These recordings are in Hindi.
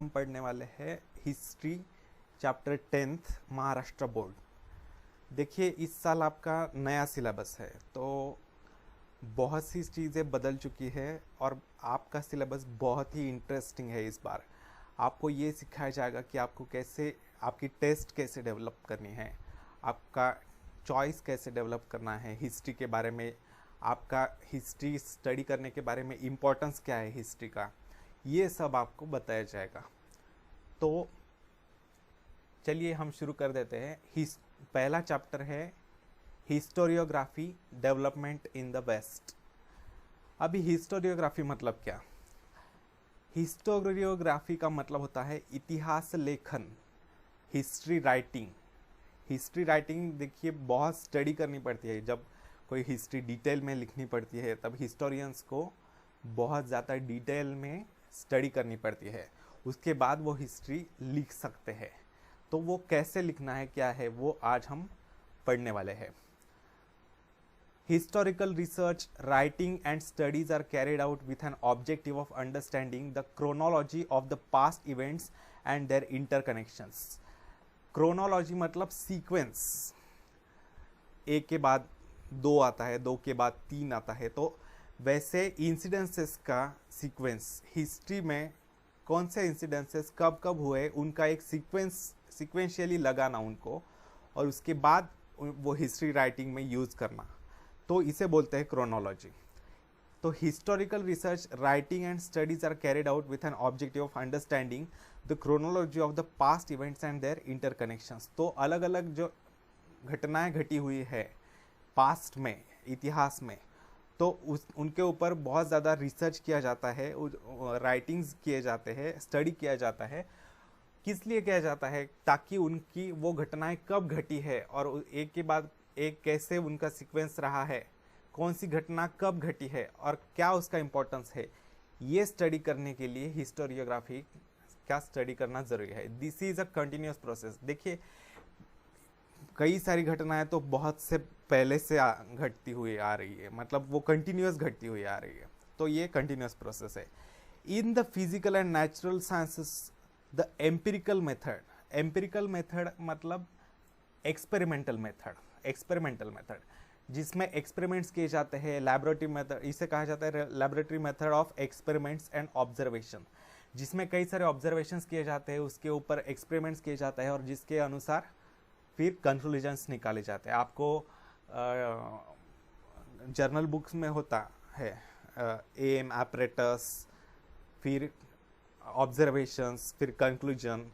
हम पढ़ने वाले हैं history chapter 10th Maharashtra board. देखिए इस साल आपका नया सिलेबस है तो बहुत सी चीज़ें बदल चुकी है और आपका सिलेबस बहुत ही इंटरेस्टिंग है। इस बार आपको ये सिखाया जाएगा कि आपको कैसे आपकी टेस्ट कैसे डेवलप करनी है, आपका चॉइस कैसे डेवलप करना है, हिस्ट्री के बारे में, आपका हिस्ट्री स्टडी करने के बारे में इम्पोर्टेंस क्या है हिस्ट्री का, ये सब आपको बताया जाएगा। तो चलिए हम शुरू कर देते हैं। पहला चैप्टर है historiography development in the West. अभी हिस्टोरियोग्राफी मतलब क्या? हिस्टोरियोग्राफी का मतलब होता है इतिहास लेखन, हिस्ट्री राइटिंग। हिस्ट्री राइटिंग देखिए बहुत स्टडी करनी पड़ती है। जब कोई हिस्ट्री डिटेल में लिखनी पड़ती है तब हिस्टोरियंस को बहुत ज़्यादा डिटेल में स्टडी करनी पड़ती है, उसके बाद वो हिस्ट्री लिख सकते हैं। तो वो कैसे लिखना है, क्या है, वो आज हम पढ़ने वाले हैं। Historical research, writing and studies are carried out with an objective of understanding the chronology of the past events and their interconnections. Chronology मतलब सीक्वेंस, एक के बाद दो आता है, दो के बाद तीन आता है, तो वैसे इंसिडेंसेस का सीक्वेंस, हिस्ट्री में कौन से इंसिडेंसेस कब कब हुए उनका एक सीक्वेंशियली लगाना उनको, और उसके बाद वो हिस्ट्री राइटिंग में यूज़ करना, तो इसे बोलते हैं क्रोनोलॉजी। तो historical research, writing and studies are carried out with an objective of understanding the chronology of the past events and their interconnections. तो अलग अलग जो घटनाएं घटी हुई है पास्ट में, इतिहास में, तो उनके ऊपर बहुत ज़्यादा रिसर्च किया जाता है, राइटिंग्स किए जाते हैं, स्टडी किया जाता है। किस लिए किया जाता है? ताकि उनकी वो घटनाएं कब घटी है और एक के बाद एक कैसे उनका सीक्वेंस रहा है, कौन सी घटना कब घटी है और क्या उसका इम्पोर्टेंस है, ये स्टडी करने के लिए हिस्टोरियोग्राफी का स्टडी करना ज़रूरी है। This is a continuous process. देखिए कई सारी घटनाएं तो बहुत से पहले से घटती हुई आ रही है, मतलब वो कंटिन्यूस घटती हुई आ रही है, तो ये कंटिन्यूस प्रोसेस है। इन the physical and natural sciences the empirical method मतलब एक्सपेरिमेंटल मेथड जिसमें एक्सपेरिमेंट्स किए जाते हैं, लैबोरेटरी मेथड, इसे कहा जाता है laboratory method of experiments and observation, जिसमें कई सारे ऑब्जर्वेशंस किए जाते हैं, उसके ऊपर एक्सपेरिमेंट्स किए जाते हैं और जिसके अनुसार फिर कंक्लूजन्स निकाले जाते हैं। आपको जर्नल बुक्स में होता है एम, एपरेटस, फिर ऑब्जर्वेशंस, फिर कंक्लूजन।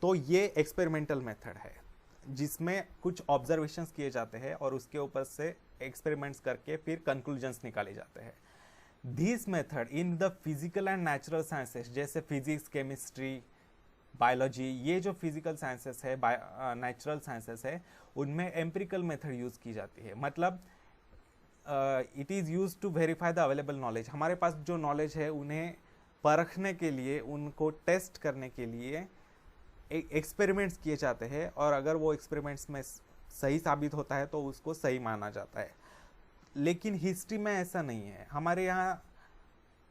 तो ये एक्सपेरिमेंटल मेथड है जिसमें कुछ ऑब्जर्वेशंस किए जाते हैं और उसके ऊपर से एक्सपेरिमेंट्स करके फिर कंक्लूजन्स निकाले जाते हैं। This method in the physical and natural sciences, जैसे फिजिक्स, केमिस्ट्री, बायोलॉजी, ये जो फिजिकल साइंसेस है, नेचुरल साइंसेस है, उनमें एम्पिरिकल मेथड यूज़ की जाती है। मतलब it is use to verify the available knowledge. हमारे पास जो नॉलेज है उन्हें परखने के लिए, उनको टेस्ट करने के लिए एक्सपेरिमेंट्स किए जाते हैं, और अगर वो एक्सपेरिमेंट्स में सही साबित होता है तो उसको सही माना जाता है। लेकिन हिस्ट्री में ऐसा नहीं है। हमारे यहाँ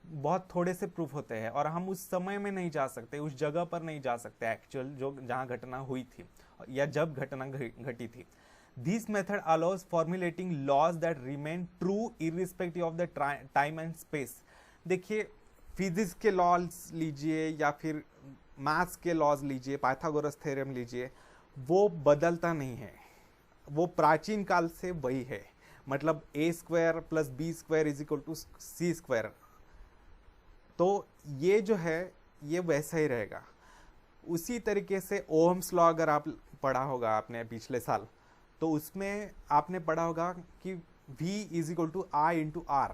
बहुत थोड़े से प्रूफ होते हैं और हम उस समय में नहीं जा सकते, उस जगह पर नहीं जा सकते एक्चुअल जो जहाँ घटना हुई थी या जब घटना घटी थी। This method allows formulating laws that remain true irrespective of the time and space. देखिए फिजिक्स के लॉज लीजिए या फिर मैथ्स के लॉज लीजिए, पाइथागोरस थ्योरम लीजिए, वो बदलता नहीं है, वो प्राचीन काल से वही है। मतलब a² + b² = c²। तो ये जो है ये वैसा ही रहेगा। उसी तरीके से ओहम्स लॉ अगर आप पढ़ा होगा आपने पिछले साल, तो उसमें आपने पढ़ा होगा कि V = I × R,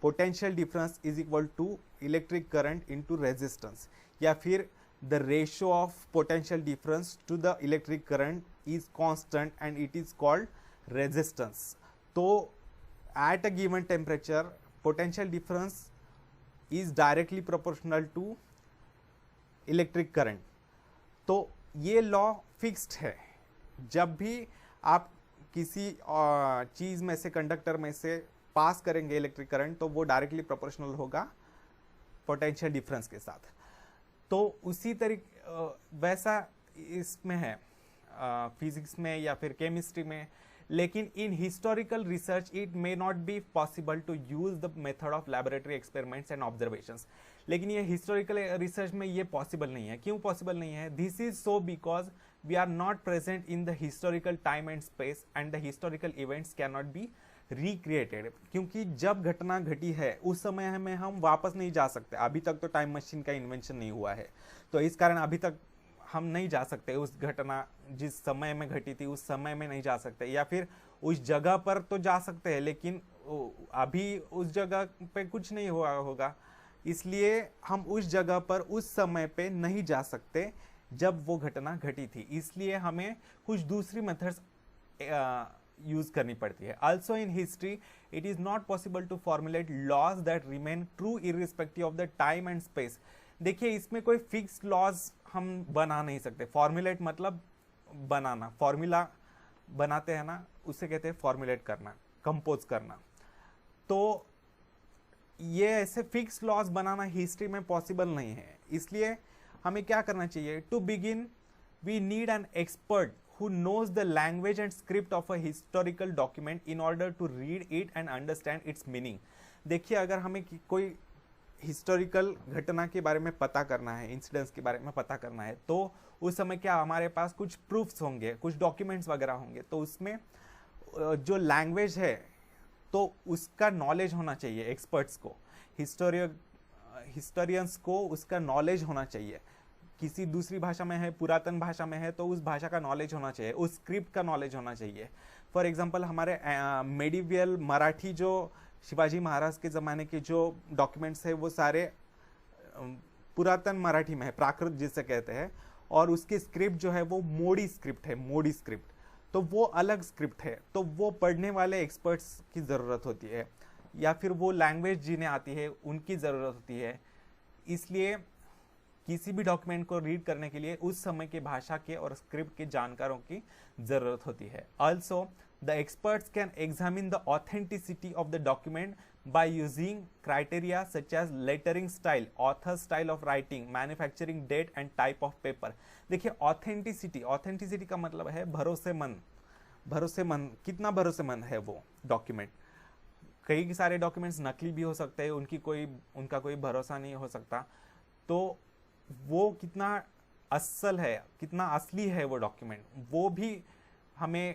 potential difference = electric current × resistance, या फिर the ratio of potential difference to the electric current is constant and it is called resistance. तो at a given temperature potential difference is directly proportional to electric current. तो ये लॉ फिक्स्ड है। जब भी आप किसी चीज़ में से, कंडक्टर में से पास करेंगे इलेक्ट्रिक करंट, तो वो डायरेक्टली प्रोपोर्शनल होगा पोटेंशियल डिफरेंस के साथ। तो उसी तरीके वैसा इसमें है फिजिक्स में या फिर केमिस्ट्री में, लेकिन in historical research it may not be possible to use the method of laboratory experiments and observations. लेकिन ये हिस्टोरिकल रिसर्च में ये पॉसिबल नहीं है। क्यों पॉसिबल नहीं है? This is so because we are not present in the historical time and space and the historical events can not be recreated. क्योंकि जब घटना घटी है उस समय में हम वापस नहीं जा सकते। अभी तक तो टाइम मशीन का इन्वेंशन नहीं हुआ है, तो इस कारण अभी तक हम नहीं जा सकते उस घटना जिस समय में घटी थी उस समय में नहीं जा सकते, या फिर उस जगह पर तो जा सकते हैं लेकिन अभी उस जगह पे कुछ नहीं हुआ होगा, इसलिए हम उस जगह पर उस समय पे नहीं जा सकते जब वो घटना घटी थी। इसलिए हमें कुछ दूसरी मेथड्स यूज करनी पड़ती है। Also in history it is not possible to formulate laws that remain true irrespective of the time and space. देखिए इसमें कोई फिक्स लॉज हम बना नहीं सकते। फॉर्मुलेट मतलब बनाना, फॉर्मूला बनाते हैं ना, उसे कहते हैं फॉर्मुलेट करना, कंपोज करना। तो ये ऐसे फिक्स लॉज बनाना हिस्ट्री में पॉसिबल नहीं है। इसलिए हमें क्या करना चाहिए? To begin we need an expert who knows the language and script of a historical document in order to read it and understand its meaning। देखिए अगर हमें कोई हिस्टोरिकल घटना के बारे में पता करना है, इंसिडेंट्स के बारे में पता करना है, तो उस समय क्या हमारे पास कुछ प्रूफ्स होंगे, कुछ डॉक्यूमेंट्स वगैरह होंगे, तो उसमें जो लैंग्वेज है तो उसका नॉलेज होना चाहिए एक्सपर्ट्स को, हिस्टोरियंस को उसका नॉलेज होना चाहिए। किसी दूसरी भाषा में है, पुरातन भाषा में है, तो उस भाषा का नॉलेज होना चाहिए, उस स्क्रिप्ट का नॉलेज होना चाहिए। फॉर एग्जांपल हमारे मेडिवियल मराठी जो शिवाजी महाराज के ज़माने के जो डॉक्यूमेंट्स है वो सारे पुरातन मराठी में है, प्राकृत जिसे कहते हैं, और उसकी स्क्रिप्ट जो है वो मोडी स्क्रिप्ट है, मोडी स्क्रिप्ट, तो वो अलग स्क्रिप्ट है। तो वो पढ़ने वाले एक्सपर्ट्स की ज़रूरत होती है, या फिर वो लैंग्वेज जिन्हें आती है उनकी ज़रूरत होती है। इसलिए किसी भी डॉक्यूमेंट को रीड करने के लिए उस समय के भाषा के और स्क्रिप्ट के जानकारों की जरूरत होती है। Also the experts can examine the authenticity of the document by using criteria such as lettering style, author style of writing, manufacturing date and type of paper. देखिए ऑथेंटिसिटी का मतलब है भरोसेमंद। भरोसेमंद, कितना भरोसेमंद है वो डॉक्यूमेंट। कई सारे डॉक्यूमेंट्स नकली भी हो सकते हैं, उनका कोई भरोसा नहीं हो सकता। तो वो कितना असल है, कितना असली है वो डॉक्यूमेंट, वो भी हमें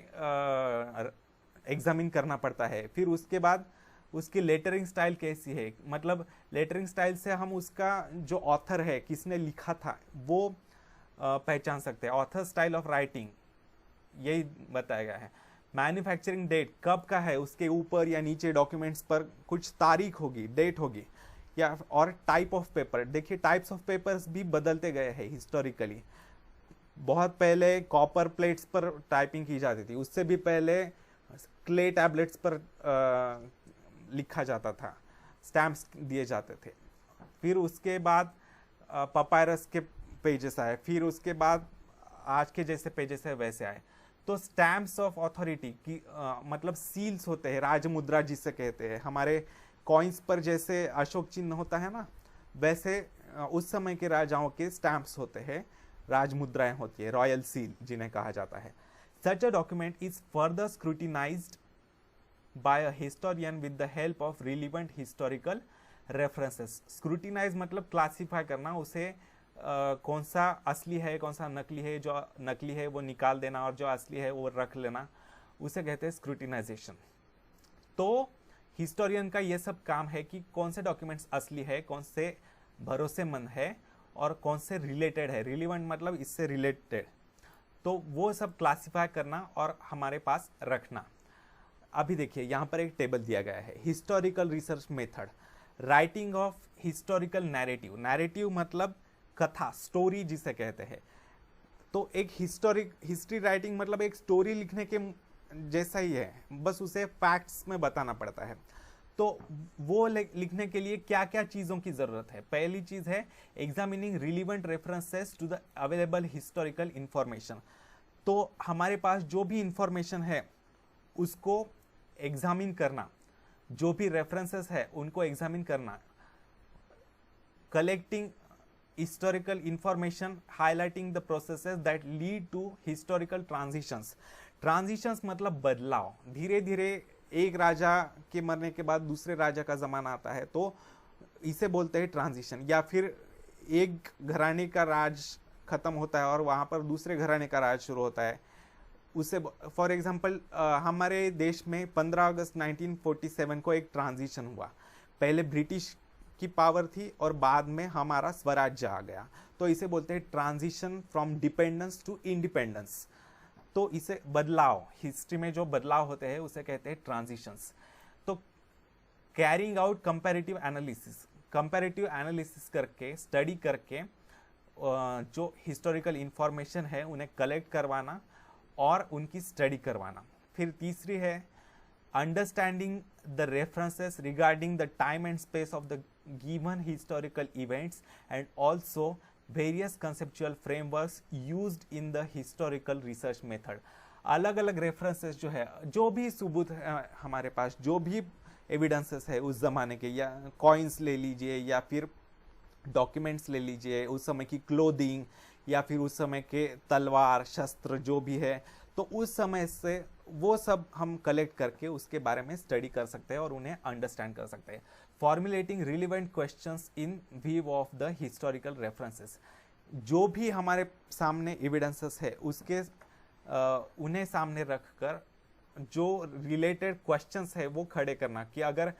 एग्जामिन करना पड़ता है। फिर उसके बाद उसकी लेटरिंग स्टाइल कैसी है, मतलब लेटरिंग स्टाइल से हम उसका जो ऑथर है, किसने लिखा था, वो पहचान सकते हैं। ऑथर स्टाइल ऑफ राइटिंग यही बताया गया है। मैन्युफैक्चरिंग डेट, कब का है, उसके ऊपर या नीचे डॉक्यूमेंट्स पर कुछ तारीख होगी, डेट होगी, या और टाइप ऑफ पेपर। देखिए टाइप्स ऑफ पेपर्स भी बदलते गए हैं हिस्टोरिकली। बहुत पहले कॉपर प्लेट्स पर टाइपिंग की जाती थी, उससे भी पहले क्ले टैबलेट्स पर लिखा जाता था, स्टैम्प्स दिए जाते थे। फिर उसके बाद पपायरस के पेजेस आए, फिर उसके बाद आज के जैसे पेजेस है वैसे आए। तो स्टैम्प्स ऑफ अथॉरिटी की मतलब सील्स होते हैं, राजमुद्रा जिसे कहते हैं। हमारे कॉइन्स पर जैसे अशोक चिन्ह होता है ना, वैसे उस समय के राजाओं के स्टैम्प्स होते हैं, राजमुद्राएं होती है, रॉयल सील जिन्हें कहा जाता है। Such a document is further scrutinized by a historian with the help of relevant historical references. Scrutinize मतलब क्लासिफाई करना, उसे कौन सा असली है, कौन सा नकली है, जो नकली है वो निकाल देना और जो असली है वो रख लेना, उसे कहते हैं स्क्रूटिनाइजेशन। तो हिस्टोरियन का ये सब काम है कि कौन से डॉक्यूमेंट्स असली है, कौन से भरोसेमंद है और कौन से रिलेटेड है। रिलीवेंट मतलब इससे रिलेटेड, तो वो सब क्लासिफाई करना और हमारे पास रखना। अभी देखिए यहाँ पर एक टेबल दिया गया है, historical research method, writing of historical narrative. Narrative मतलब कथा, स्टोरी जिसे कहते हैं। तो एक हिस्ट्री राइटिंग मतलब एक स्टोरी लिखने के जैसा ही है, बस उसे फैक्ट्स में बताना पड़ता है। तो वो लिखने के लिए क्या क्या चीज़ों की ज़रूरत है? पहली चीज़ है examining relevant references to the available historical information. तो हमारे पास जो भी इंफॉर्मेशन है उसको एग्जामिन करना, जो भी रेफरेंसेस है उनको एग्जामिन करना। Collecting historical information highlighting the processes that lead to historical transitions. Transitions मतलब बदलाव, धीरे धीरे एक राजा के मरने के बाद दूसरे राजा का जमाना आता है, तो इसे बोलते हैं ट्रांजिशन। या फिर एक घराने का राज खत्म होता है और वहां पर दूसरे घराने का राज शुरू होता है, उसे फॉर एग्जांपल हमारे देश में 15 अगस्त 1947 को एक ट्रांजिशन हुआ। पहले ब्रिटिश की पावर थी और बाद में हमारा स्वराज्य आ गया, तो इसे बोलते हैं transition from dependence to independence. तो इसे बदलाव, हिस्ट्री में जो बदलाव होते हैं उसे कहते हैं ट्रांजिशंस। तो कैरिंग आउट कंपैरेटिव एनालिसिस करके, स्टडी करके जो हिस्टोरिकल इंफॉर्मेशन है उन्हें कलेक्ट करवाना और उनकी स्टडी करवाना। फिर तीसरी है understanding the references regarding the time and space of the given historical events and also various conceptual frameworks used in the historical research method. अलग अलग रेफरेंसेस जो है, जो भी सबूत है हमारे पास, जो भी एविडेंसेस है उस जमाने के, या कॉइन्स ले लीजिए या फिर डॉक्यूमेंट्स ले लीजिए, उस समय की क्लोथिंग या फिर उस समय के तलवार शस्त्र जो भी है, तो उस समय से वो सब हम कलेक्ट करके उसके बारे में स्टडी कर सकते हैं और उन्हें अंडरस्टैंड कर सकते हैं। Formulating relevant questions in view of the historical references. जो भी हमारे सामने एविडेंसेस है उसके उन्हें सामने रखकर जो रिलेटेड क्वेश्चंस है वो खड़े करना कि अगर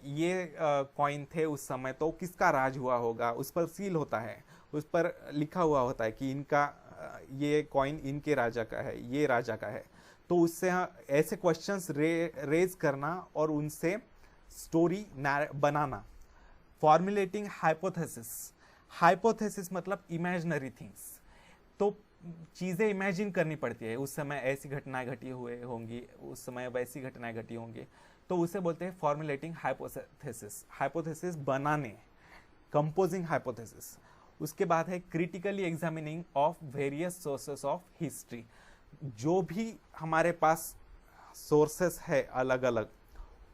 ये कॉइन थे उस समय तो किसका राज हुआ होगा, उस पर सील होता है, उस पर लिखा हुआ होता है कि इनका ये कॉइन इनके राजा का है, ये राजा का है। तो उससे ऐसे क्वेश्चंस रेज करना और उनसे स्टोरी बनाना। फॉर्मुलेटिंग हाइपोथेसिस मतलब इमेजिनरी थिंग्स। तो चीज़ें इमेजिन करनी पड़ती है, उस समय ऐसी घटनाएं घटी हुए होंगी, उस समय वैसी घटनाएं घटी होंगी, तो उसे बोलते हैं फॉर्मुलेटिंग हाइपोथेसिस बनाने, कंपोजिंग हाइपोथेसिस। उसके बाद है critically examining of various sources of history. जो भी हमारे पास सोर्सेस है अलग अलग,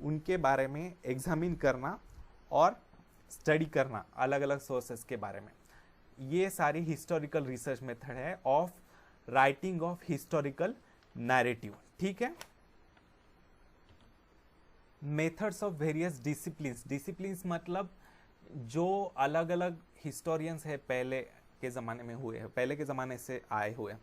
उनके बारे में एग्जामिन करना और स्टडी करना अलग अलग सोर्सेस के बारे में। ये सारी हिस्टोरिकल रिसर्च मेथड है of writing of historical narrative. ठीक है। मेथड्स ऑफ वेरियस डिसिप्लिन्स मतलब जो अलग अलग हिस्टोरियंस है पहले के ज़माने में हुए हैं, पहले के ज़माने से आए हुए,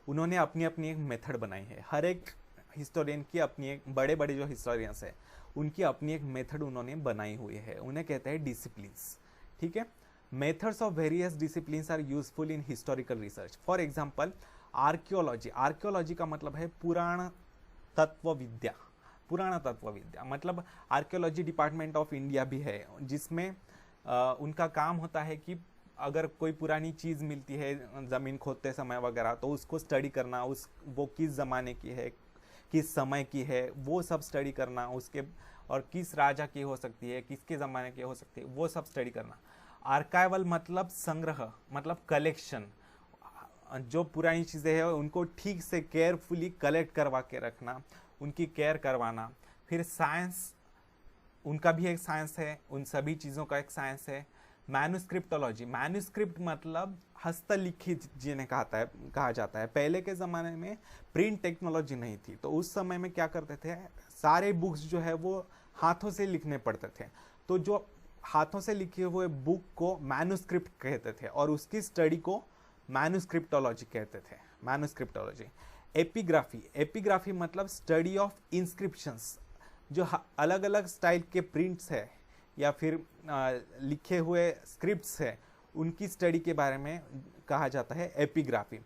उन्होंने अपनी अपनी एक मेथड बनाई है। हर एक हिस्टोरियन की अपनी एक, बड़े बड़े जो हिस्टोरियंस है उनकी अपनी एक मेथड उन्होंने बनाई हुई है, उन्हें कहते हैं डिसिप्लिन्स। ठीक है। Methods of various disciplines are useful in historical research. For example archaeology का मतलब है पुरातत्व विद्या मतलब आर्कियोलॉजी डिपार्टमेंट ऑफ इंडिया भी है, जिसमें उनका काम होता है कि अगर कोई पुरानी चीज़ मिलती है ज़मीन खोदते समय वगैरह, तो उसको स्टडी करना, वो किस ज़माने की है, किस समय की है, वो सब स्टडी करना, उसके और किस राजा की हो सकती है, किसके ज़माने की हो सकती है, वो सब स्टडी करना। आर्काइवल मतलब संग्रह, मतलब कलेक्शन, जो पुरानी चीज़ें हैं उनको ठीक से केयरफुली कलेक्ट करवा के रखना, उनकी केयर करवाना। फिर साइंस, उनका भी एक साइंस है, उन सभी चीज़ों का एक साइंस है। मैन्युस्क्रिप्ट मतलब हस्तलिखित जिन्हें कहा जाता है। पहले के ज़माने में प्रिंट टेक्नोलॉजी नहीं थी, तो उस समय में क्या करते थे, सारे बुक्स जो है वो हाथों से लिखने पड़ते थे। तो जो हाथों से लिखे हुए बुक को मैन्युस्क्रिप्ट कहते थे और उसकी स्टडी को मैन्युस्क्रिप्टोलॉजी कहते थे। मैन्युस्क्रिप्टोलॉजी। एपिग्राफी मतलब स्टडी ऑफ इंस्क्रिप्शंस, जो अलग अलग स्टाइल के प्रिंट्स है या फिर लिखे हुए स्क्रिप्ट्स है, उनकी स्टडी के बारे में कहा जाता है एपिग्राफी।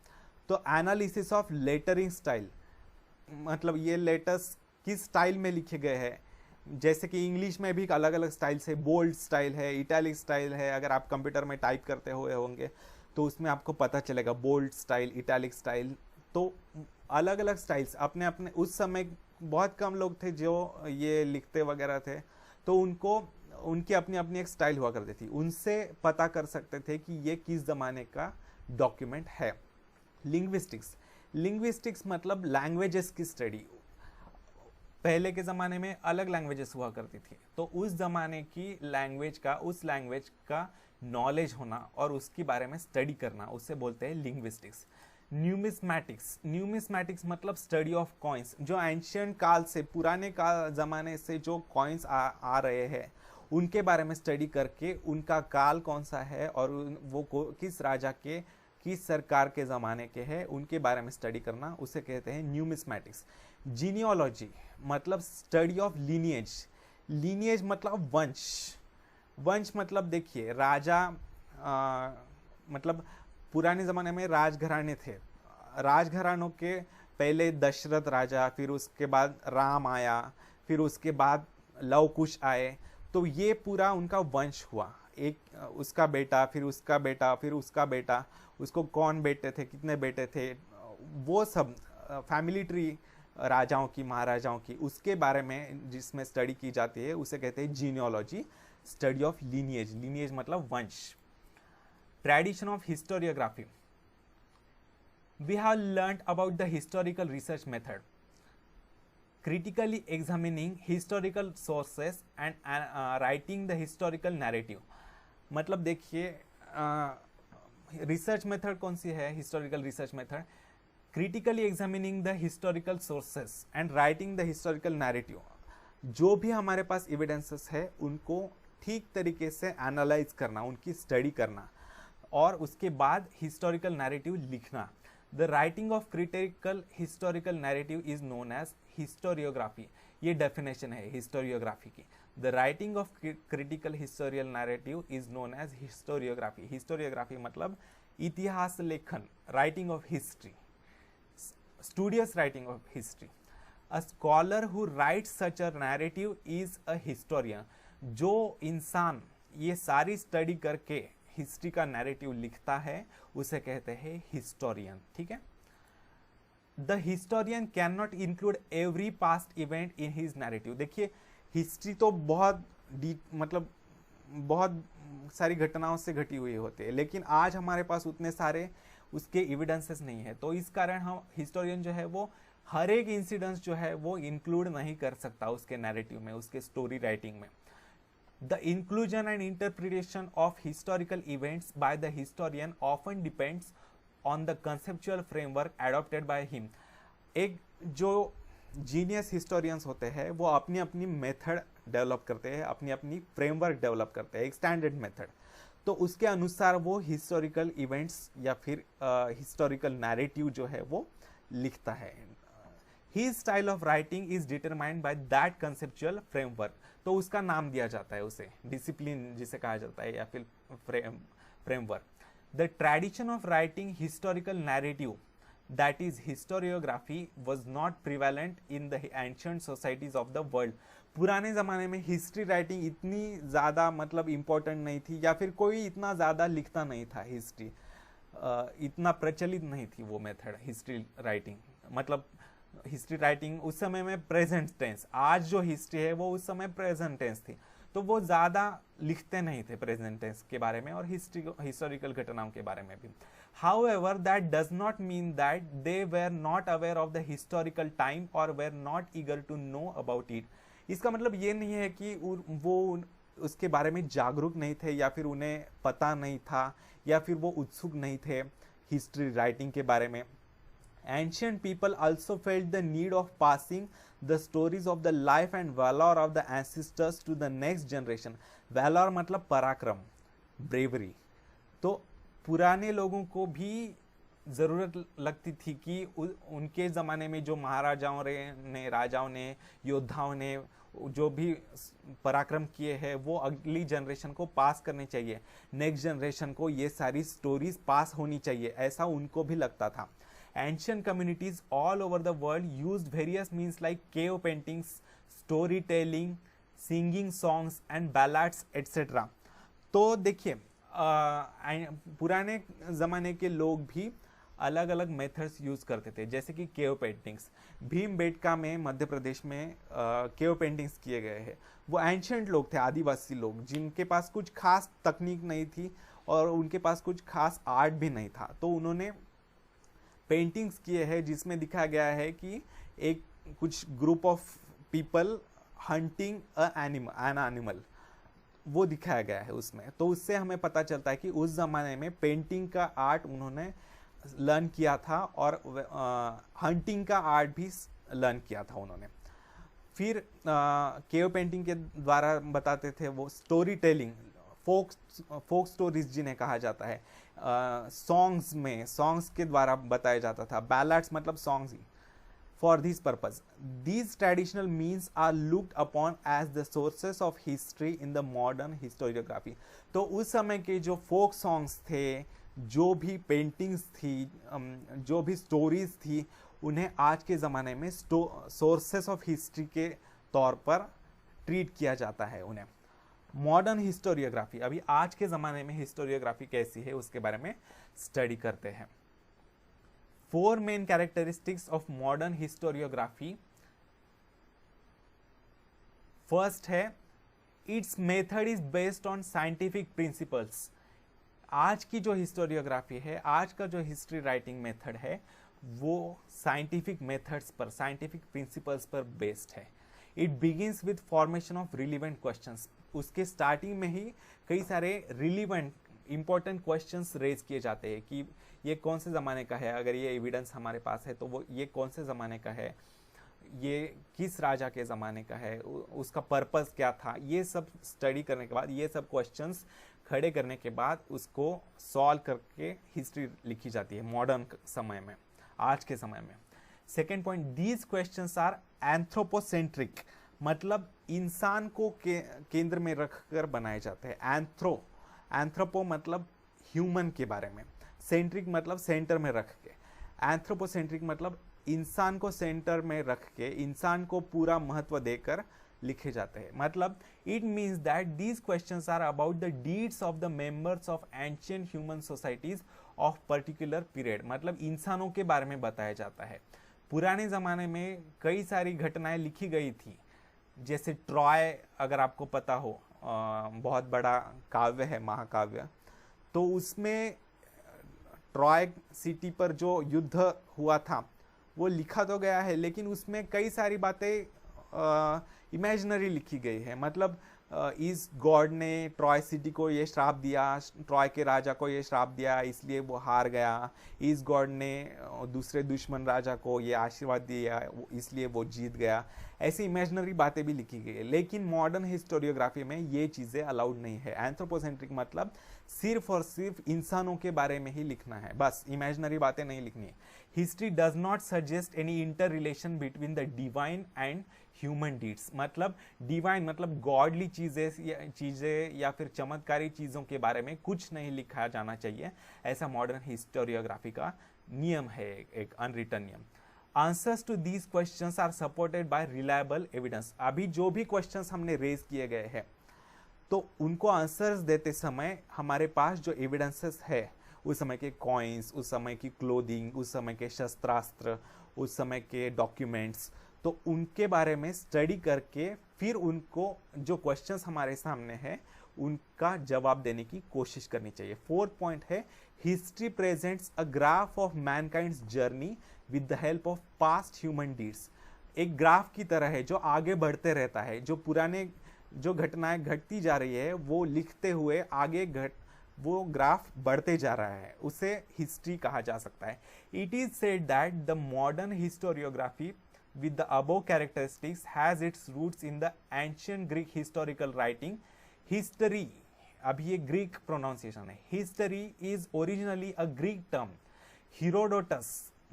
तो एनालिसिस ऑफ लेटरिंग स्टाइल मतलब ये लेटर्स किस स्टाइल में लिखे गए हैं, जैसे कि इंग्लिश में भी अलग अलग स्टाइल्स है, बोल्ड स्टाइल है, इटैलिक स्टाइल है। अगर आप कंप्यूटर में टाइप करते हुए होंगे तो उसमें आपको पता चलेगा बोल्ड स्टाइल, इटैलिक स्टाइल। तो अलग अलग स्टाइल्स अपने अपने, उस समय बहुत कम लोग थे जो ये लिखते वगैरह थे, तो उनकी अपनी अपनी एक स्टाइल हुआ करती थी, उनसे पता कर सकते थे कि ये किस ज़माने का डॉक्यूमेंट है। लिंग्विस्टिक्स मतलब लैंग्वेजेस की स्टडी। पहले के ज़माने में अलग लैंग्वेजेस हुआ करती थी, तो उस ज़माने की लैंग्वेज का, उस लैंग्वेज का नॉलेज होना और उसके बारे में स्टडी करना, उसे बोलते हैं लिंग्विस्टिक्स। न्यूमिस्मैटिक्स मतलब स्टडी ऑफ कॉइन्स, जो एंशियंट काल से, पुराने काल ज़माने से जो कॉइन्स आ रहे हैं उनके बारे में स्टडी करके उनका काल कौन सा है और वो किस राजा के, किस सरकार के ज़माने के हैं, उनके बारे में स्टडी करना, उसे कहते हैं न्यूमिस्मैटिक्स। जीनियोलॉजी मतलब स्टडी ऑफ लीनिएज। लीनिएज मतलब वंश। वंश मतलब देखिए राजा, मतलब पुराने ज़माने में राजघराने थे। राजघरानों के पहले दशरथ राजा, फिर उसके बाद राम आया, फिर उसके बाद लव कुश आए, तो ये पूरा उनका वंश हुआ। एक उसका बेटा, फिर उसका बेटा, फिर उसका बेटा, उसको कौन बेटे थे, कितने बेटे थे, वो सब फैमिली ट्री राजाओं की, महाराजाओं की, उसके बारे में जिसमें स्टडी की जाती है उसे कहते हैं genealogy, study of lineage. Lineage मतलब वंश। Tradition of historiography. We have learnt about the historical research method, critically examining historical sources and writing the historical narrative। मतलब देखिए रिसर्च मेथड कौन सी है, historical research method, critically examining the historical sources and writing the historical narrative. जो भी हमारे पास एविडेंसेस है उनको ठीक तरीके से एनालाइज करना, उनकी स्टडी करना और उसके बाद हिस्टोरिकल नैरेटिव लिखना। The writing of critical historical narrative is known as historiography. ये डेफिनेशन है हिस्टोरियोग्राफी की। The writing of critical historical narrative is known as historiography. Historiography मतलब इतिहास लेखन, writing of history, studious writing of history. A scholar who writes such a narrative is a historian. जो इंसान ये सारी स्टडी करके हिस्ट्री का नैरेटिव लिखता है उसे कहते हैं हिस्टोरियन। ठीक है। The historian can not include every past event in his narrative. देखिए हिस्ट्री तो बहुत मतलब बहुत सारी घटनाओं से घटी हुई होती है, लेकिन आज हमारे पास उतने सारे उसके एविडेंसेस नहीं है, तो इस कारण हम हिस्टोरियन जो है वो हर एक इंसिडेंस जो है वो इंक्लूड नहीं कर सकता उसके नैरेटिव में, उसके स्टोरी राइटिंग में। The inclusion and interpretation of historical events by the historian often depends on the conceptual framework adopted by him। एक जो जीनियस हिस्टोरियंस होते हैं वो अपनी अपनी मेथड डेवलप करते हैं, अपनी अपनी फ्रेमवर्क डेवलप करते हैं, एक स्टैंडर्ड मेथड, तो उसके अनुसार वो हिस्टोरिकल इवेंट्स या फिर हिस्टोरिकल नैरेटिव जो है वो लिखता है। His style of writing is determined by that conceptual framework। तो उसका नाम दिया जाता है उसे, डिसिप्लिन जिसे कहा जाता है या फिर framework. The tradition of writing historical narrative that is historiography was not prevalent in the ancient societies of the world. पुराने ज़माने में हिस्ट्री राइटिंग इतनी ज़्यादा मतलब इम्पोर्टेंट नहीं थी, या फिर कोई इतना ज़्यादा लिखता नहीं था हिस्ट्री, इतना प्रचलित नहीं थी वो मेथड हिस्ट्री राइटिंग। मतलब हिस्ट्री राइटिंग उस समय में प्रेजेंट टेंस, आज जो हिस्ट्री है वो उस समय प्रेजेंट टेंस थी, तो वो ज़्यादा लिखते नहीं थे प्रेजेंट टेंस के बारे में और हिस्टोरिकल घटनाओं के बारे में भी। However that does not mean that they were not aware of the historical time और were not eager to know about it. इसका मतलब ये नहीं है कि वो उसके बारे में जागरूक नहीं थे या फिर उन्हें पता नहीं था या फिर वो उत्सुक नहीं थे हिस्ट्री राइटिंग के बारे में। Ancient people also felt the need of passing the stories of the life and valor of the ancestors to the next generation। valor मतलब पराक्रम, bravery। तो पुराने लोगों को भी ज़रूरत लगती थी कि उनके ज़माने में जो महाराजाओं ने, राजाओं ने, योद्धाओं ने जो भी पराक्रम किए हैं वो अगली जनरेशन को पास करने चाहिए, नेक्स्ट जनरेशन को ये सारी स्टोरीज पास होनी चाहिए, ऐसा उनको भी लगता था। Ancient communities all over the world used various means like cave paintings, storytelling, singing songs and ballads etc। तो देखिए पुराने ज़माने के लोग भी अलग अलग मेथड्स यूज़ करते थे, जैसे कि केव पेंटिंग्स। भीमबेटका में मध्य प्रदेश में केव पेंटिंग्स किए गए हैं। वो एंशियंट लोग थे, आदिवासी लोग, जिनके पास कुछ खास तकनीक नहीं थी और उनके पास कुछ खास आर्ट भी नहीं था, तो उन्होंने पेंटिंग्स किए हैं जिसमें दिखाया गया है कि एक कुछ group of people hunting an animal. वो दिखाया गया है उसमें। तो उससे हमें पता चलता है कि उस जमाने में पेंटिंग का आर्ट उन्होंने लर्न किया था और हंटिंग का आर्ट भी लर्न किया था उन्होंने। फिर केव पेंटिंग के द्वारा बताते थे वो स्टोरी टेलिंग, फोक स्टोरीज जिन्हें कहा जाता है, सॉन्ग्स के द्वारा बताया जाता था। बैलाड्स मतलब songs he. For this purpose, these traditional means are looked upon as the sources of history in the modern historiography। तो उस समय के जो फोक सॉन्ग्स थे, जो भी पेंटिंग्स थी, जो भी स्टोरीज थी, उन्हें आज के ज़माने में सोर्सेस ऑफ हिस्ट्री के तौर पर ट्रीट किया जाता है उन्हें। मॉडर्न हिस्टोरियोग्राफी, अभी आज के ज़माने में हिस्टोरियोग्राफी कैसी है उसके बारे में स्टडी करते हैं। 4 main characteristics of modern historiography। First है, its method is based on scientific principles। आज की जो हिस्टोरियोग्राफी है, आज का जो हिस्ट्री राइटिंग मेथड है, वो साइंटिफिक मेथड्स पर, साइंटिफिक प्रिंसिपल्स पर बेस्ड है। It begins with formation of relevant questions. उसके स्टार्टिंग में ही कई सारे रिलीवेंट इंपॉर्टेंट क्वेश्चंस रेज किए जाते हैं कि ये कौन से ज़माने का है, अगर ये एविडेंस हमारे पास है तो वो ये कौन से ज़माने का है, ये किस राजा के ज़माने का है, उसका पर्पस क्या था। ये सब स्टडी करने के बाद, ये सब क्वेश्चंस खड़े करने के बाद उसको सॉल्व करके हिस्ट्री लिखी जाती है मॉडर्न समय में, आज के समय में। Second point, these questions are anthropocentric, मतलब इंसान को केंद्र में रखकर बनाए जाते हैं। एंथ्रोपो मतलब ह्यूमन के बारे में, सेंट्रिक मतलब सेंटर में रख के, एंथ्रोपोसेंट्रिक मतलब इंसान को सेंटर में रख के, इंसान को पूरा महत्व देकर लिखे जाते हैं। मतलब it means that these questions are about the deeds of the members of ancient human societies of particular period. मतलब इंसानों के बारे में बताया जाता है। पुराने ज़माने में कई सारी घटनाएं लिखी गई थी, जैसे ट्रॉय, अगर आपको पता हो, बहुत बड़ा काव्य है, महाकाव्य। तो उसमें ट्रॉय सिटी पर जो युद्ध हुआ था वो लिखा तो गया है, लेकिन उसमें कई सारी बातें इमेजिनरी लिखी गई है। मतलब इस गॉड ने ट्रॉय सिटी को ये श्राप दिया, ट्रॉय के राजा को ये श्राप दिया, इसलिए वो हार गया। इस गॉड ने दूसरे दुश्मन राजा को ये आशीर्वाद दिया, इसलिए वो जीत गया। ऐसी इमेजिनरी बातें भी लिखी गई है। लेकिन मॉडर्न हिस्टोरियोग्राफी में ये चीज़ें अलाउड नहीं है। एंथ्रोपोसेंट्रिक मतलब सिर्फ और सिर्फ इंसानों के बारे में ही लिखना है, बस इमेजिनरी बातें नहीं लिखनी है। History does not suggest any inter relation between the divine and human deeds. मतलब डिवाइन मतलब गॉडली चीज़ें या फिर चमत्कारी चीज़ों के बारे में कुछ नहीं लिखा जाना चाहिए। ऐसा मॉडर्न हिस्टोरियोग्राफी का नियम है, एक अनरिटन नियम। Answers to these questions are supported by reliable evidence. अभी जो भी क्वेश्चंस हमने रेज किए गए हैं, तो उनको आंसर्स देते समय हमारे पास जो एविडेंसेस है, उस समय के कॉइन्स, उस समय की क्लोथिंग, उस समय के शस्त्रास्त्र, उस समय के डॉक्यूमेंट्स, तो उनके बारे में स्टडी करके फिर उनको जो क्वेश्चंस हमारे सामने है उनका जवाब देने की कोशिश करनी चाहिए। फोर्थ पॉइंट है, history presents a graph of mankind's journey with the help of past human deeds. एक ग्राफ की तरह है जो आगे बढ़ते रहता है, जो पुराने जो घटनाएं घटती जा रही है वो लिखते हुए आगे वो ग्राफ बढ़ते जा रहा है, उसे हिस्ट्री कहा जा सकता है। It is said that the modern historiography with the above characteristics has its roots in the ancient Greek historical writing। History, अभी ये Greek pronunciation है, history is originally a Greek term। Herodotus,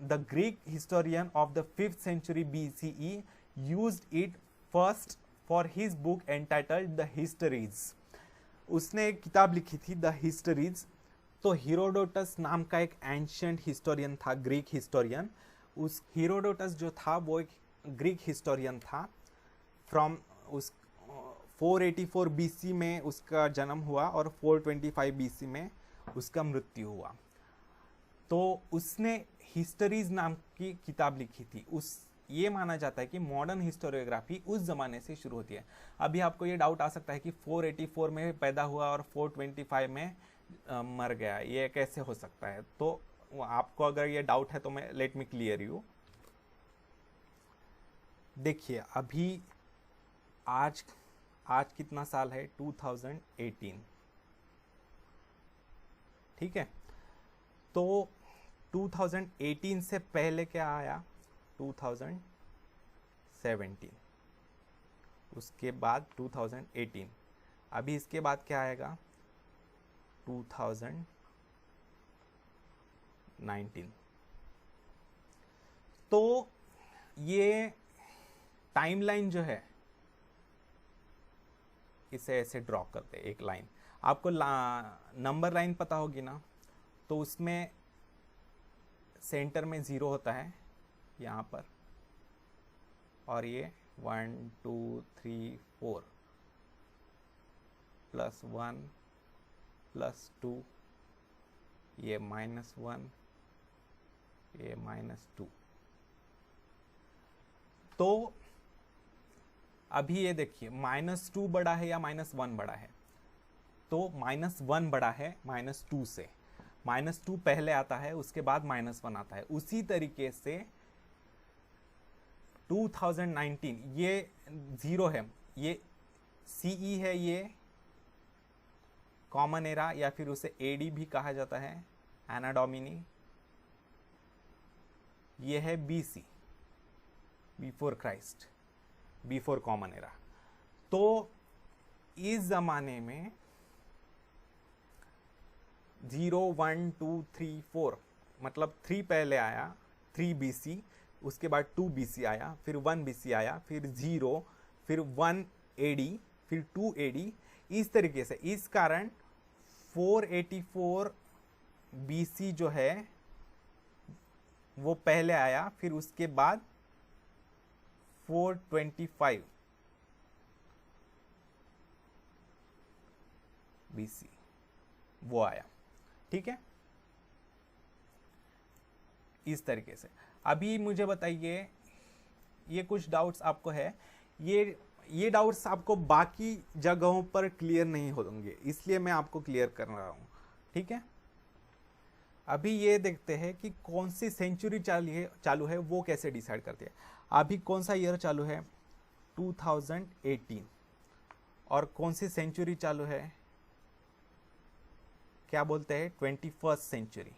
the Greek historian of the 5th century BCE, used it first for his book entitled The Histories। उसने एक किताब लिखी थी द हिस्टरीज। तो हीरोडोटस नाम का एक एंशियंट हिस्टोरियन था, ग्रीक हिस्टोरियन। उस हीरोडोटस जो था वो एक ग्रीक हिस्टोरियन था। फ्रॉम उस 484 बीसी में उसका जन्म हुआ और 425 बीसी में उसका मृत्यु हुआ। तो उसने हिस्टरीज नाम की किताब लिखी थी। ये माना जाता है कि मॉडर्न हिस्टोरियोग्राफी उस जमाने से शुरू होती है। अभी आपको ये डाउट आ सकता है कि 484 में पैदा हुआ और 425 में मर गया, ये कैसे हो सकता है? तो आपको अगर ये डाउट है तो मैं लेट मी क्लियर यू। देखिए, अभी आज आज कितना साल है? 2018, ठीक है। तो 2018 से पहले क्या आया? 2017, उसके बाद 2018, अभी इसके बाद क्या आएगा? 2019। तो ये टाइमलाइन जो है, इसे ऐसे ड्रॉ करते हैं, एक लाइन। आपको नंबर लाइन पता होगी ना, तो उसमें सेंटर में 0 होता है यहाँ पर, और ये 1 2 3 4 +1 +2, ये -1, ये -2। तो अभी ये देखिए, -2 बड़ा है या -1 बड़ा है? तो -1 बड़ा है -2 से। -2 पहले आता है, उसके बाद -1 आता है। उसी तरीके से 2019, ये 0 है, ये CE है, ये कॉमन एरा, या फिर उसे AD भी कहा जाता है, एना डोमिनी। ये है BC, before Christ, before common era. तो इस जमाने में 0 1 2 3 4, मतलब 3 पहले आया, 3 BC, उसके बाद 2 BC आया, फिर 1 BC आया, फिर 0, फिर 1 AD, फिर 2 AD, इस तरीके से। इस कारण 484 BC जो है वो पहले आया, फिर उसके बाद 425 BC वो आया, ठीक है। इस तरीके से। अभी मुझे बताइए, ये कुछ डाउट्स आपको है, ये डाउट्स आपको बाकी जगहों पर क्लियर नहीं होंगे, इसलिए मैं आपको क्लियर कर रहा हूं, ठीक है। अभी ये देखते हैं कि कौन सी सेंचुरी चालू है, वो कैसे डिसाइड करती है। अभी कौन सा ईयर चालू है? 2018। और कौन सी सेंचुरी चालू है? क्या बोलते हैं? 21st century.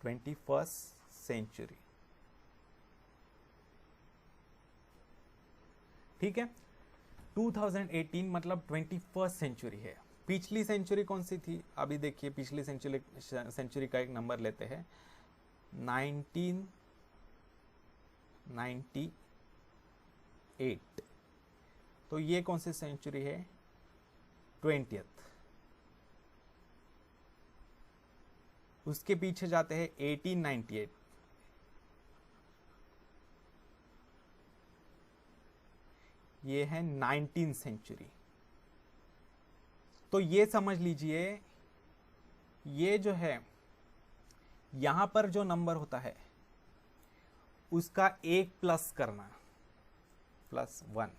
21st सेंचुरी, ठीक है। 2018 मतलब 21st सेंचुरी है। पिछली सेंचुरी कौन सी थी? अभी देखिए, पिछली सेंचुरी का एक नंबर लेते हैं, 1998। तो ये कौन सी सेंचुरी है? 20th। उसके पीछे जाते हैं 1898, ये है 19th सेंचुरी। तो ये समझ लीजिए, ये जो है यहां पर जो नंबर होता है उसका 1 प्लस करना, +1,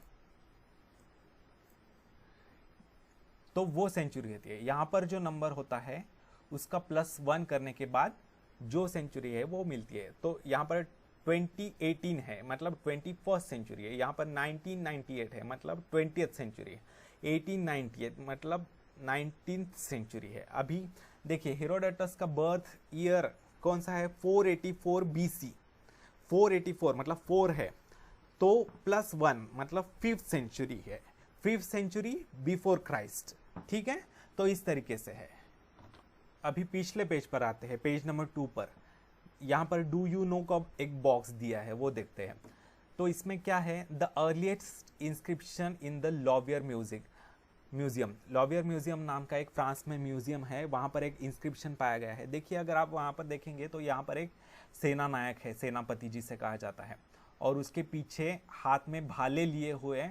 तो वो सेंचुरी होती है। यहां पर जो नंबर होता है उसका +1 करने के बाद जो सेंचुरी है वो मिलती है। तो यहाँ पर 2018 है, मतलब 21st सेंचुरी है। यहाँ पर 1998 है, मतलब 20th सेंचुरी है। 1898 मतलब 19th सेंचुरी है। अभी देखिए, हेरोडोटस का बर्थ ईयर कौन सा है? 484 BC। 484 मतलब 4 है, तो +1 मतलब 5th सेंचुरी है। 5th सेंचुरी बिफोर क्राइस्ट, ठीक है। तो इस तरीके से है। अभी पिछले पेज पर आते हैं, पेज नंबर 2 पर। यहाँ पर डू यू नो का एक बॉक्स दिया है, वो देखते हैं। तो इसमें क्या है? The earliest inscription in the Louvre museum. Louvre museum नाम का एक फ्रांस में म्यूजियम है, वहाँ पर एक इंस्क्रिप्शन पाया गया है। देखिए, अगर आप वहाँ पर देखेंगे तो यहाँ पर एक सेना नायक है, सेनापति जिसे कहा जाता है, और उसके पीछे हाथ में भाले लिए हुए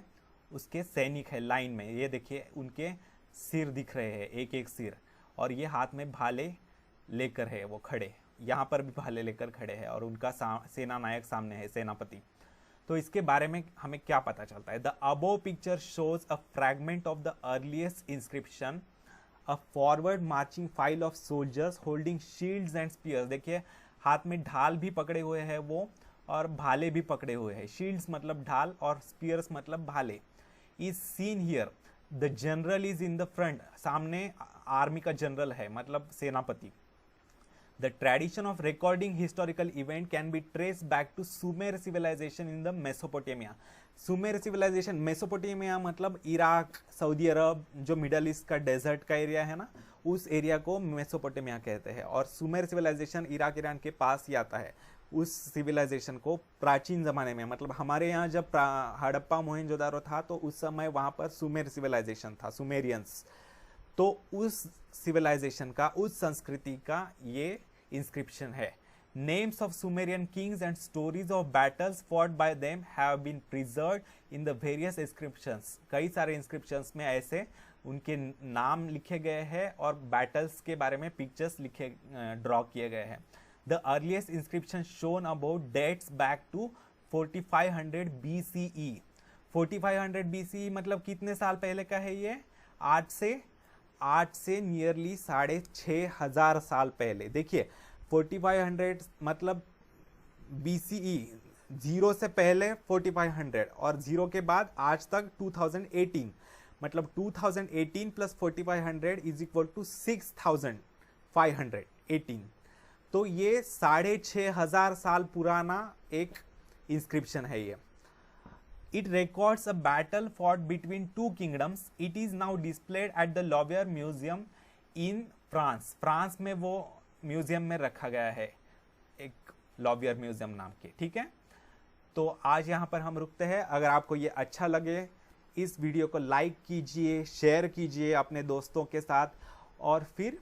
उसके सैनिक है लाइन में। ये देखिए, उनके सिर दिख रहे हैं, एक एक सिर, और ये हाथ में भाले लेकर है वो खड़े। यहाँ पर भी भाले लेकर खड़े हैं, और उनका सेना नायक सामने है, सेनापति। तो इसके बारे में हमें क्या पता चलता है? The above picture shows a fragment of the earliest inscription, a forward marching file of soldiers holding shields and spears. देखिए, हाथ में ढाल भी पकड़े हुए हैं वो, और भाले भी पकड़े हुए हैं। शील्ड्स मतलब ढाल और स्पीयर्स मतलब भाले। Is seen here, the general is in the front, सामने आर्मी का जनरल है मतलब सेनापति। The tradition of recording historical event can be traced back to Sumer civilization in the Mesopotamia. Sumer civilisation, Mesopotamia मतलब इराक, सऊदी अरब, जो मिडल ईस्ट का डेजर्ट का एरिया है ना, उस एरिया को मेसोपोटामिया कहते हैं। और सुमेर सिविलाइजेशन इराक ईरान के पास ही आता है। उस सिविलाइजेशन को प्राचीन ज़माने में, मतलब हमारे यहाँ जब हड़प्पा मोहनजोदारो था तो उस समय वहाँ पर सुमेर सिविलाइजेशन था, सुमेरियंस। तो उस सिविलाइजेशन का, उस संस्कृति का ये इंस्क्रिप्शन है। Names of Sumerian kings and stories of battles fought by them have been preserved in the various inscriptions. कई सारे इंस्क्रिप्शंस में ऐसे उनके नाम लिखे गए हैं और बैटल्स के बारे में पिक्चर्स लिखे, ड्रॉ किए गए हैं। The earliest inscription shown about dates back to 4500 BCE। 4500 BCE मतलब कितने साल पहले का है ये? आज से नियरली 6500 साल पहले। देखिए 4500 मतलब BCE, जीरो से पहले 4500 और जीरो के बाद आज तक 2018, मतलब 2018 प्लस 4500 इज इक्वल टू 6518। तो ये 6500 साल पुराना एक इंस्क्रिप्शन है ये। It records a battle fought between two kingdoms. It is now displayed at the Louvre Museum in France. France में वो म्यूजियम में रखा गया है, एक लॉवियर म्यूजियम नाम के। ठीक है, तो आज यहाँ पर हम रुकते हैं। अगर आपको ये अच्छा लगे, इस वीडियो को लाइक कीजिए, शेयर कीजिए अपने दोस्तों के साथ, और फिर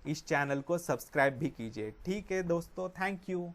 इस चैनल को सब्सक्राइब भी कीजिए। ठीक है दोस्तों, थैंक यू।